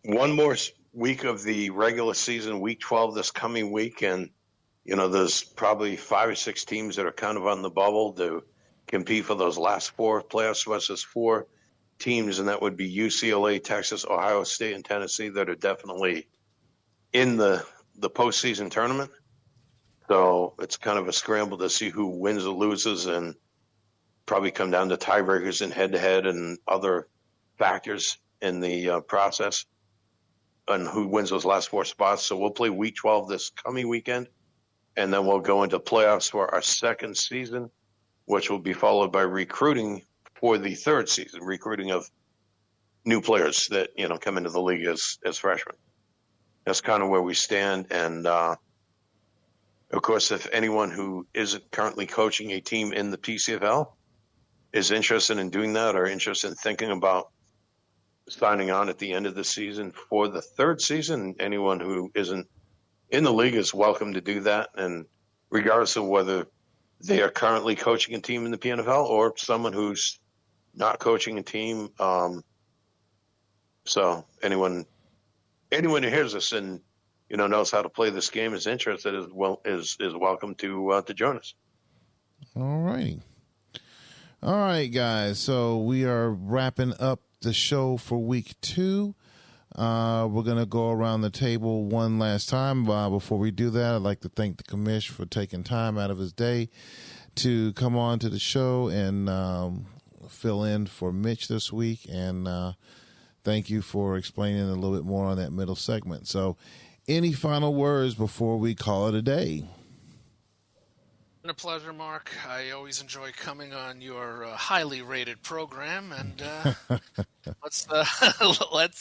Speaker 2: one more week of the regular season, week 12 this coming week, and there's probably 5 or 6 teams that are kind of on the bubble to compete for those last 4 playoff spots. There's 4 teams, and that would be UCLA, Texas, Ohio State, and Tennessee that are definitely in the postseason tournament. So it's kind of a scramble to see who wins or loses, and probably come down to tiebreakers and head-to-head and other factors in the process and who wins those last 4 spots. So we'll play week 12 this coming weekend, and then we'll go into playoffs for our second season, which will be followed by recruiting for the third season, recruiting of new players that, come into the league as freshmen. That's kind of where we stand. And, of course, if anyone who isn't currently coaching a team in the PCFL is interested in doing that or interested in thinking about signing on at the end of the season for the third season, anyone who isn't in the league is welcome to do that. And regardless of whether they are currently coaching a team in the PNFL or someone who's not coaching a team, So anyone who hears this and knows how to play this game, is interested, is welcome to join us.
Speaker 1: All righty. All right, guys. So we are wrapping up the show for week 2. We're going to go around the table one last time. Before we do that, I'd like to thank the commish for taking time out of his day to come on to the show and fill in for Mitch this week. And thank you for explaining a little bit more on that middle segment. So any final words before we call it a day?
Speaker 3: Been a pleasure, Mark. I always enjoy coming on your highly rated program, and let's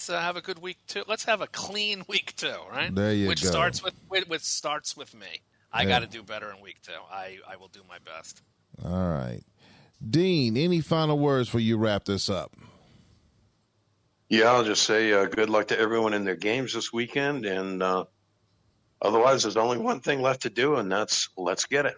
Speaker 3: have a good week 2. Let's have a clean week 2, right?
Speaker 1: There you
Speaker 3: which
Speaker 1: go.
Speaker 3: starts with me. I got to do better in week 2. I will do my best.
Speaker 1: All right, Dean. Any final words before you wrap this up?
Speaker 2: Yeah, I'll just say good luck to everyone in their games this weekend, and otherwise, there's only one thing left to do, and that's let's get it.